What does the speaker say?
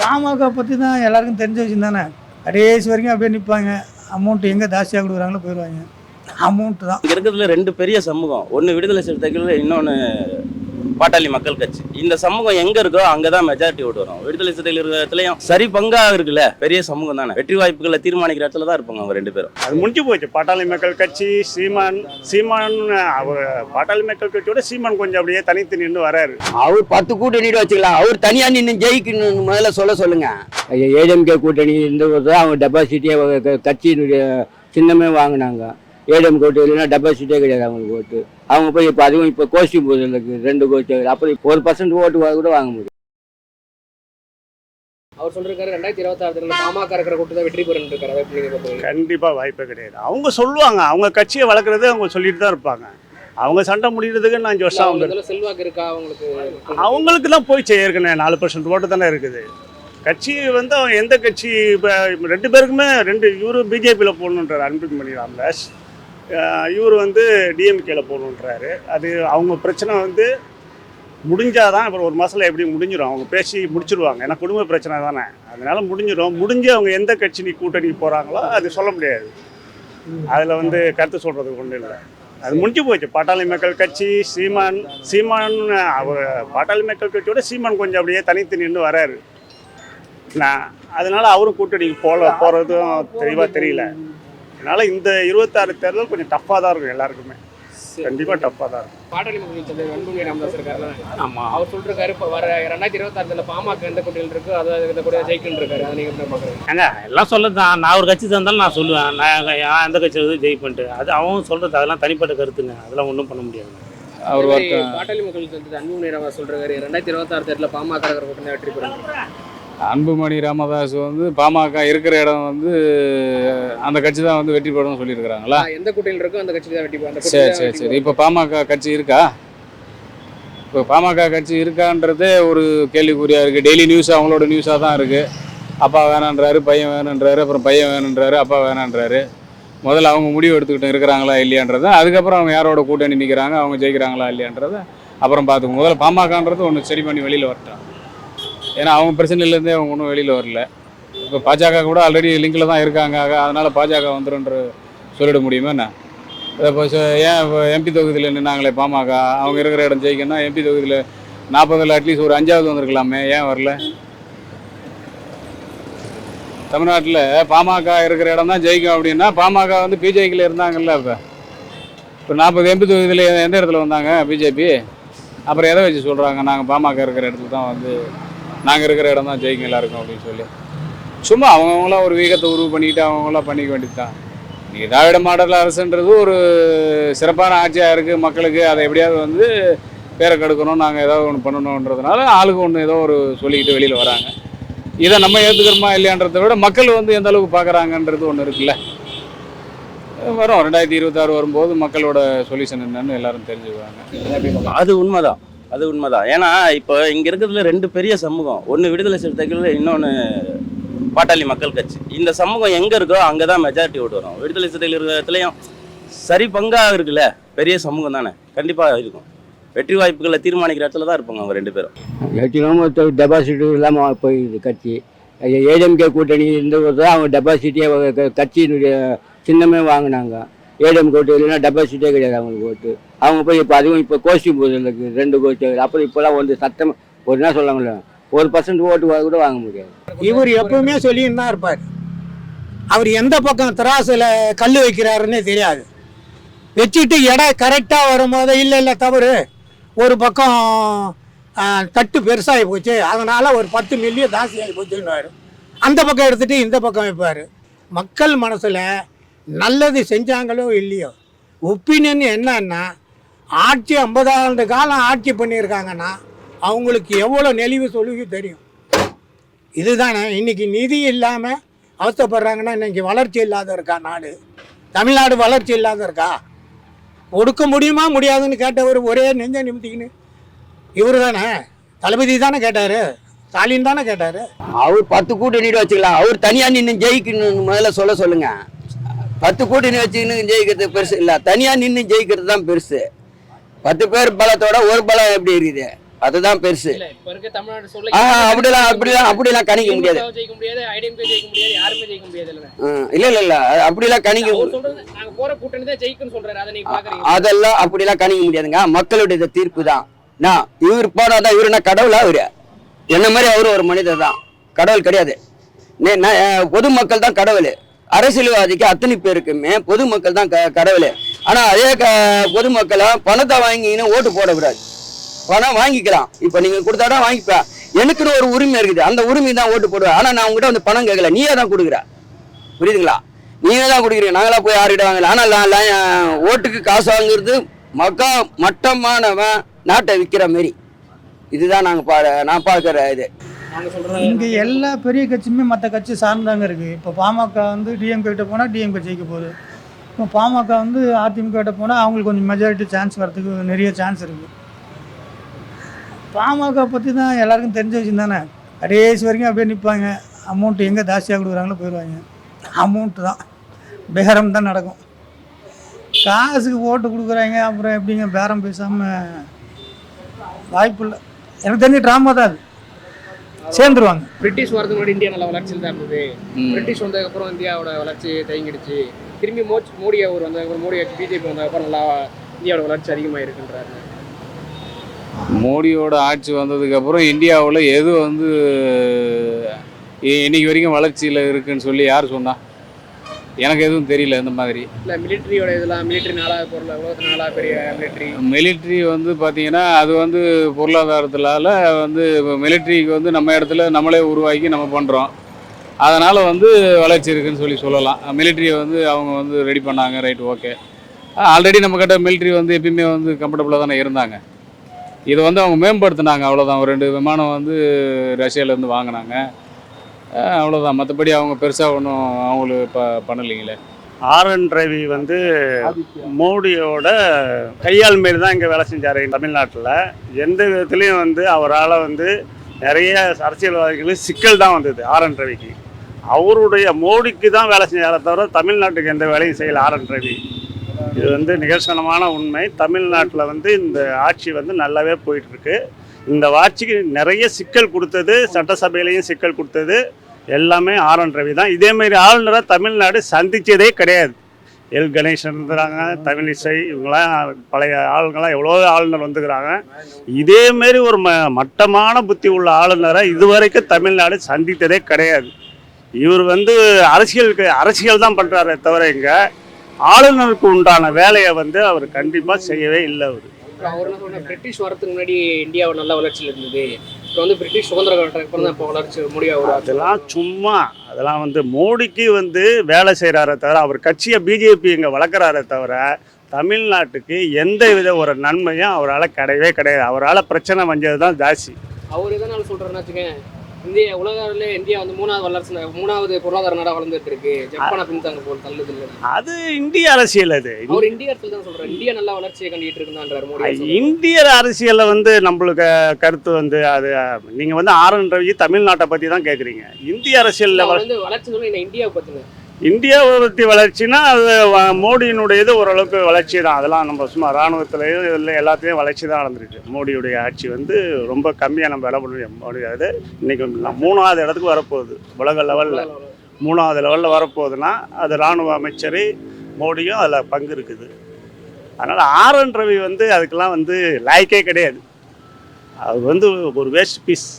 பாமக பற்றி தான் எல்லாருக்கும் தெரிஞ்ச விஷயம் தானே. கடைசி வரைக்கும் அப்படியே நிற்பாங்க. அமௌண்ட் எங்கே ஜாஸ்தியாக கொடுக்குறாங்களோ போயிடுவாங்க. அமௌண்ட்டு தான். இங்கே இருக்கிறதுல ரெண்டு பெரிய சமூகம், ஒன்று விடுதலை சிறுத்தைகள், இன்னொன்று பாட்டாளி மக்கள் கட்சி. இந்த சமூகம் எங்க இருக்கோ அங்கதான் மெஜாரிட்டி ஓட்டு வரும். விடுதலை சிறுத்தைகள் இருக்கிற இடத்துலயும் சரி பங்கா இருக்குல்ல, பெரிய சமூகம் தானே. வெற்றி வாய்ப்புகளை தீர்மானிக்கிற இடத்துல தான் இருப்பாங்க அவங்க ரெண்டு பேரும். அது முடிஞ்சு போச்சு. பாட்டாளி மக்கள் கட்சி சீமான் அவர் பாட்டாளி மக்கள் கட்சியோட சீமான் கொஞ்சம் அப்படியே தனித்து நின்று வராரு. அவர் 10 கூட்டணி வச்சுக்கலாம், அவர் தனியா நின்று ஜெயிக்கணும் முதல்ல சொல்லுங்க. ஏடிஎம்கே கூட்டணி இருந்தபோது அவங்க டெபாசிட்டியே கட்சியினுடைய சின்னமே வாங்கினாங்க. ஏடிஎம் ஓட்டு இல்லைன்னா டெபாசிட்டே கிடையாது அவங்களுக்கு ஓட்டு. அவங்க போய் இப்போ அதுவும் இப்போ கோஷ்டி போதிலுக்கு 2 கோஷ்டி, அப்புறம் 1% ஓட்டு கூட வாங்க முடியும். அவர் சொல்றாரு 2026 பாமக இருக்கிற கூட்டு தான் வெற்றி பெறும் இருக்காரு. கண்டிப்பா வாய்ப்பே கிடையாது. அவங்க சொல்லுவாங்க, அவங்க கட்சியை வளர்க்குறது அவங்க சொல்லிட்டு தான் இருப்பாங்க. அவங்க சண்டை முடிகிறதுக்கு 5 வருஷம் அவங்க செல்வாக்கு இருக்கா அவங்களுக்கு? அவங்களுக்கு தான் போய் ஏற்கனவே 4% ஓட்டு தானே இருக்குது. கட்சி வந்து அவங்க எந்த கட்சி இப்போ 2 பேருக்குமே இவரு பிஜேபியில் போடணுன்றார் அன்புமணி ராமதாஸ், இவர் வந்து டிஎம்கேல போகணுன்றாரு. அது அவங்க பிரச்சனை வந்து முடிஞ்சாதான். அப்புறம் 1 மாதத்தில் எப்படி முடிஞ்சிடும், அவங்க பேசி முடிச்சிடுவாங்க. ஏன்னா குடும்ப பிரச்சனை தானே, அதனால முடிஞ்சிடும். முடிஞ்சு அவங்க எந்த கட்சி கூட்டணிக்கு போகிறாங்களோ அது சொல்ல முடியாது. அதில் வந்து கருத்து சொல்கிறதுக்கு ஒன்றும் இல்லை. அது முடிஞ்சு போச்சு. பாட்டாளி மக்கள் கட்சி சீமான் அவர் பாட்டாளி மக்கள் கட்சியோட சீமான் கொஞ்சம் அப்படியே தனித்து நின்று வராரு. அதனால அவரும் கூட்டணிக்கு போகிறதும் தெளிவாக தெரியல. அதனால் இந்த 26 தேர்தல் கொஞ்சம் டஃப்பாக தான் இருக்கும் எல்லாருக்குமே. கண்டிப்பாக டஃப்பாக தான் இருக்கும். பாட்டாளி மக்கள் தலைவர் அன்புமணி ராமதாஸ் இருக்காரு. ஆமாம், அவர் சொல்லிருக்காரு இப்போ வர 2026 பாமக எந்த கூட்டணியில் இருக்கு அதை கூட ஜெயிக்கணும் இருக்காரு. அதை நீங்கள் எப்படி பார்க்குறீங்க? எல்லாம் சொல்லதான். நான் ஒரு கட்சி தந்தாலும் நான் சொல்லுவேன், நான் எந்த கட்சி வந்து ஜெயிப்பேன்ட்டு. அது அவங்க சொல்கிறது அதெல்லாம் தனிப்பட்ட கருத்துங்க, அதெல்லாம் ஒன்றும் பண்ண முடியாது. அவர் பாட்டாளி மக்கள் தலைவர் அன்புமணி ராமதாஸ் சொல்றாரு 2026 தேர்தலில் பாமக இருக்கிற கூட்டணி வெற்றி பெறும். அன்புமணி ராமதாஸ் வந்து பாமக இருக்கிற இடம் வந்து அந்த கட்சி தான் வந்து வெற்றி பெறும்னு சொல்லியிருக்கிறாங்களா? எந்த கூட்டணியில் இருக்கோ அந்த கட்சி தான் வெற்றி பெறும். சரி. இப்போ பாமக கட்சி இருக்கா? இப்போ பாமக கட்சி இருக்கான்றதே ஒரு கேள்விக்குறியாக இருக்குது. டெய்லி நியூஸ் அவங்களோட நியூஸாக தான் இருக்குது. அப்பா வேணான்றாரு, பையன் வேணுன்றாரு, அப்புறம் பையன் வேணுன்றாரு, அப்பா வேணான்றாரு. முதல்ல அவங்க முடிவு எடுத்துக்கிட்டு இருக்கிறாங்களா இல்லையான்றதை, அதுக்கப்புறம் அவங்க யாரோட கூட்டணி நிற்கிறாங்க, அவங்க ஜெயிக்கிறாங்களா இல்லையான்றதை அப்புறம் பார்த்துக்கோங்க. முதல்ல பாமகன்றது ஒன்று சரி பண்ணி வெளியில் வரட்டும். ஏன்னா அவங்க பிரச்சனையிலேருந்தே அவங்க ஒன்றும் வெளியில் வரல. இப்போ பாஜக கூட ஆல்ரெடி லிங்கில் தான் இருக்காங்க. அதனால் பாஜக வந்துடும்ன்ற சொல்லிட முடியுமா என்ன? இப்போ ஏன் இப்போ எம்பி தொகுதியில் நின்னாங்களே பாமக, அவங்க இருக்கிற இடம் ஜெயிக்கணும்னா எம்பி தொகுதியில் 40 அட்லீஸ்ட் ஒரு 5ஆவது வந்திருக்கலாமே, ஏன் வரல? தமிழ்நாட்டில் பாமக இருக்கிற இடம் தான் ஜெயிக்கும் அப்படின்னா பாமக வந்து பிஜேபியில் இருந்தாங்கல்ல. இப்போ 40 எம்பி தொகுதியில் எந்த இடத்துல வந்தாங்க பிஜேபி? அப்புறம் எதை வச்சு சொல்கிறாங்க நாங்கள் பாமக இருக்கிற இடத்துல தான் வந்து நாங்கள் இருக்கிற இடம் தான் ஜெயிக்கும் எல்லாருக்கும் அப்படின்னு சொல்லி? சும்மா அவங்கவுங்களாம் ஒரு வீகத்தை உருவு பண்ணிக்கிட்டு அவங்களாம் பண்ணிக்க வேண்டியது தான். நீங்கள் திராவிட மாடல் அரசுன்றது ஒரு சிறப்பான ஆட்சியாக இருக்குது. மக்களுக்கு அதை எப்படியாவது வந்து பேரை கெடுக்கணும், நாங்கள் ஏதாவது ஒன்று பண்ணணுன்றதுனால ஆளுக்கு ஒன்று ஏதோ ஒரு சொல்லிக்கிட்டு வெளியில் வராங்க. இதை நம்ம ஏற்றுக்கிறோமா இல்லையான்றதை விட மக்கள் வந்து எந்த அளவுக்கு பார்க்குறாங்கன்றது ஒன்று இருக்குல்ல. வரும் 2026 வரும்போது மக்களோட சொல்யூஷன் என்னன்னு எல்லாரும் தெரிஞ்சுக்குவாங்க. அது உண்மைதான். ஏன்னா இப்போ இங்கே இருக்கிறதுல ரெண்டு பெரிய சமூகம், ஒன்று விடுதலை சிறுத்தைகள், இன்னொன்று பாட்டாளி மக்கள் கட்சி. இந்த சமூகம் எங்கே இருக்கோ அங்கே தான் மெஜாரிட்டி ஓட்டு வரும். விடுதலை சிறுத்தைகள் இருக்கிற இடத்துலையும் சரி பங்காக இருக்குல்ல, பெரிய சமூகம் தானே, கண்டிப்பாக இருக்கும். வெற்றி வாய்ப்புகளை தீர்மானிக்கிற இடத்துல தான் இருப்பாங்க அவங்க ரெண்டு பேரும். டெபாசிட் இல்லாமல் போயிடுது கட்சி. ஏடிஎம்கே கூட்டணி இருந்தபோது அவங்க டெபாசிட்டே கட்சியினுடைய சின்னமே வாங்கினாங்க. ஏடிஎம் ஓட்டு இல்லைன்னா டெபாசிட்டே கிடையாது அவங்களுக்கு ஓட்டு. அவங்க போய் இப்போ அதுவும் இப்போ கோஷ்டி போதிலுக்கு 2 கோஷ்டி, அப்புறம் இப்போலாம் வந்து சட்டம் ஒரு என்ன சொல்லுவாங்களே 1% ஓட்டு கூட வாங்க முடியாது. இவர் எப்பவுமே சொல்லின்னு தான் இருப்பார். அவர் எந்த பக்கம் திராசில் கல் வைக்கிறாருன்னே தெரியாது. வச்சுட்டு இடம் கரெக்டாக வரும்போது இல்லை தவறு, ஒரு பக்கம் தட்டு பெருசாகி போச்சு, அதனால் ஒரு 10 மில்லியன் ஜாஸ்தி ஆகி போச்சுன்னு அந்த பக்கம் எடுத்துகிட்டு இந்த பக்கம் வைப்பார். மக்கள் மனசில் நல்லது செஞ்சாங்களோ இல்லையோ, ஒப்பீனியன் என்னன்னா ஆட்சி 50 ஆண்டு காலம் ஆட்சி பண்ணியிருக்காங்கன்னா அவங்களுக்கு எவ்வளோ நெளிவு சொல்லுவி தெரியும். இதுதானே இன்னைக்கு நிதி இல்லாமல் அவசப்படுறாங்கன்னா இன்னைக்கு வளர்ச்சி இல்லாத இருக்கா நாடு? தமிழ்நாடு வளர்ச்சி இல்லாத இருக்கா? கொடுக்க முடியுமா முடியாதுன்னு கேட்டவர் ஒரே நெஞ்ச நிமித்திக்கின்னு இவர் தானே, தளபதி தானே கேட்டார், ஸ்டாலின் தானே கேட்டார். அவர் 10 கூட்டணி வச்சுக்கலாம், அவர் தனியாக நின்று ஜெயிக்கணும் முதல்ல சொல்லுங்க. 10 கூட்டணி வச்சுக்கின்னு ஜெயிக்கிறது பெருசு இல்லை, தனியாக நின்று ஜெயிக்கிறது தான் பெருசு. 10 பேர் பலத்தோட ஒரு பலம் எப்படி இருக்குது? அதுதான் பெருசு. இல்ல இப்ப இருக்க தமிழ்நாடு சொல்ல அப்படிலாம் கணிக்க முடியாது. ஜெயிக்க முடியாது, ஐடிஎம்கே ஜெயிக்க முடியாது, யாருமே ஜெயிக்க முடியாது இல்ல அப்படிலாம் கணிக்க சொல்றது. நாங்க போற கூட்டணி தான் ஜெயிக்கும்னு சொல்றாரு, அதை நீங்க பாக்குறீங்க? அதெல்லாம் அப்படிலாம் கணிக்க முடியாதுங்க. மக்களுடைய தீர்ப்பு தான். நான் இவர் போனாதான் இவருனா கடவுளா? அவரு என்ன மாதிரி அவரு ஒரு மனிதர் தான், கடவுள் கிடையாது. பொதுமக்கள் தான் கடவுள். அரசியல்வாதிக்கு அத்தனை பேருக்குமே பொதுமக்கள் தான் கடவுள். ஆனா அதே பொதுமக்களை பணத்தை வாங்கின்னு ஓட்டு போடக்கூடாது. பணம் வாங்கிக்கலாம், இப்ப நீங்க கொடுத்தாதான் வாங்கிப்பேன். எனக்குன்னு ஒரு உரிமை இருக்குது, அந்த உரிமை தான் ஓட்டு போடுவேன். ஆனா நான் உங்ககிட்ட வந்து பணம் கேட்கல, நீயே தான் கொடுக்குற. புரியுதுங்களா? நீங்க தான் கொடுக்குறீங்க, நாங்களா போய் யார்கிட்ட வாங்கல. ஆனால் ஓட்டுக்கு காசு வாங்குறது மட்டமானவன் நாட்டை விற்கிற மாரி. இதுதான் நான் பார்க்குற இது. இங்கே எல்லா பெரிய கட்சியுமே மற்ற கட்சி சார்ந்தாங்க இருக்குது. இப்போ பாமக வந்து டிஎம்கே கிட்ட போனால் டிஎம்கே ஜெயிக்க போகுது. இப்போ பாமக வந்து அதிமுக கிட்ட போனால் அவங்களுக்கு கொஞ்சம் மெஜாரிட்டி சான்ஸ் வரதுக்கு நிறைய சான்ஸ் இருக்குது. பாமக பற்றி தான் எல்லாருக்கும் தெரிஞ்ச விஷயம் தானே. கடைசி வரைக்கும் அப்படியே நிற்பாங்க. அமௌண்ட்டு எங்கே ஜாஸ்தியாக கொடுக்குறாங்களோ போயிடுவாங்க. அமௌண்ட்டு தான் பேரம் தான் நடக்கும். காசுக்கு ஓட்டு கொடுக்குறாங்க, அப்புறம் எப்படிங்க பேரம் பேசாமல்? வாய்ப்பு இல்லை. எனக்கு தெரிஞ்ச ட்ராமா தான் அது. சேர்ந்துருவாங்க. பிரிட்டிஷ் வரதுக்கு முன்னாடி இந்தியா நல்ல வளர்ச்சியில் தான் இருந்தது. பிரிட்டிஷ் வந்ததுக்கப்புறம் இந்தியாவோட வளர்ச்சி தேங்கிடுச்சு. திரும்பி மோடி அவர் வந்ததுக்கப்புறம், மோடி பிஜேபி வந்ததுக்கப்புறம் நல்லா இந்தியாவோட வளர்ச்சி அதிகமாக இருக்குன்றாரு. மோடியோட ஆட்சி வந்ததுக்கப்புறம் இந்தியாவில் எது வந்து இன்னைக்கு வரைக்கும் வளர்ச்சியில் இருக்குன்னு சொல்லி யார் சொன்னா? எனக்கு எதுவும் தெரியல இந்த மாதிரி. இல்லை மிலிட்ரியோட இதெல்லாம், மிலிட்ரி நாளாக பொருள் உலகத்து நாளாக பெரிய மிலிட்ரி வந்து பார்த்தீங்கன்னா அது வந்து பொருளாதாரத்தினால வந்து மிலிட்ரிக்கு வந்து நம்ம இடத்துல நம்மளே உருவாக்கி நம்ம பண்ணுறோம். அதனால் வந்து வளர்ச்சி இருக்குதுன்னு சொல்லலாம். மிலிட்ரியை வந்து அவங்க வந்து ரெடி பண்ணாங்க, ரைட், ஓகே. ஆல்ரெடி நம்மக்கிட்ட மிலிட்ரி வந்து எப்பயுமே வந்து கம்ஃபர்டபுளாக தானே இருந்தாங்க. இதை வந்து அவங்க மேம்படுத்தினாங்க, அவ்வளோதான். ஒரு 2 விமானம் வந்து ரஷ்யாவிலேருந்து வாங்கினாங்க, அவ்வளோதான். மற்றபடி அவங்க பெருசாக ஒன்றும் அவங்களுக்கு பண்ணலைங்களே. ஆர்என் ரவி வந்து மோடியோட கையால் மாரி தான் இங்கே வேலை செஞ்சார் தமிழ்நாட்டில். எந்த விதத்துலேயும் வந்து அவரால் வந்து நிறைய அரசியல்வாதிகளுக்கு சிக்கல் தான் வந்தது ஆர்என் ரவிக்கு. அவருடைய மோடிக்கு தான் வேலை செஞ்சார தவிர தமிழ்நாட்டுக்கு எந்த வேலையும் செய்யலை ஆர்என் ரவி. இது வந்து நிகழ்சனமான உண்மை. தமிழ்நாட்டில் வந்து இந்த ஆட்சி வந்து நல்லாவே போயிட்டுருக்கு. இந்த ஆட்சிக்கு நிறைய சிக்கல் கொடுத்தது, சட்டசபையிலையும் சிக்கல் கொடுத்தது எல்லாமே ஆர்என் ரவி தான். இதேமாரி ஆளுநரை தமிழ்நாடு சந்தித்ததே கிடையாது. எல் கணேசன் இருக்கிறாங்க, தமிழிசை, இவங்களாம் பழைய ஆளுங்களாம் எவ்வளோ ஆளுநர் வந்துக்கிறாங்க. இதேமாரி ஒரு மட்டமான புத்தி உள்ள ஆளுநரை இதுவரைக்கும் தமிழ்நாடு சந்தித்ததே கிடையாது. இவர் வந்து அரசியல் தான் பண்ணுறாரே தவிர இங்கே ஆளுநருக்கு உண்டான வேலையை வந்து அவர் கண்டிப்பாக செய்யவே இல்லை. அவர் என்ன சொன்ன, பிரிட்டிஷ் வரதுக்கு முன்னாடி இந்தியாவை நல்ல வளர்ச்சியில் இருந்தது. இப்போ வந்து பிரிட்டிஷ் சுதந்திர காலத்தில் இப்போ வளர்ச்சி முடியாது. அதெல்லாம் சும்மா, அதெல்லாம் வந்து மோடிக்கு வந்து வேலை செய்கிறாரே தவிர, அவர் கட்சியை பிஜேபி இங்கே வளர்க்குறாரே தவிர தமிழ்நாட்டுக்கு எந்த வித ஒரு நன்மையும் அவரால் கிடையவே கிடையாது. அவரால் பிரச்சனை வந்தது தான் ஜாஸ்தி. அவர் எதனால சொல்கிறேன்னு வச்சுக்கேன், இந்தியா வந்து மூணாவது பொருளாதார நாடாக வளர்ந்துட்டு இருக்கு. ஜப்பானை பின்தாங்க போல் தள்ளுது. அது இந்திய அரசியல். அது அவர் இந்திய அரசியல் தான் சொல்றாரு. இந்தியா நல்லா வளர்ச்சியை கண்டிட்டு இருக்குன்றாரு மோடி. இந்திய அரசியலை வந்து நம்மளுக்கு கருத்து வந்து அது நீங்க வந்து ஆர்என் ரவி தமிழ்நாட்டை பத்தி தான் கேக்குறீங்க. இந்திய அரசியல் வந்து வளர்ச்சி சொல்லி இந்தியாவை பத்தின இந்தியாவை பற்றி வளர்ச்சினா அது மோடியினுடைய இது ஓரளவுக்கு வளர்ச்சி தான். அதெல்லாம் நம்ம சும்மா இராணுவத்திலையும் இதில் எல்லாத்தையும் வளர்ச்சி தான் நடந்துருக்கு. மோடியுடைய ஆட்சி வந்து ரொம்ப கம்மியாக நம்ம விட முடியாது. இன்றைக்கி 3வது இடத்துக்கு வரப்போகுது. உலக லெவலில் 3வது லெவலில் வரப்போகுதுன்னா அது இராணுவ அமைச்சர் மோடியும் அதில் பங்கு இருக்குது. அதனால் ஆர்என் ரவி வந்து அதுக்கெல்லாம் வந்து லாய்க்கே கிடையாது. அவர் வந்து ஒரு வேஸ்ட் பீஸ்.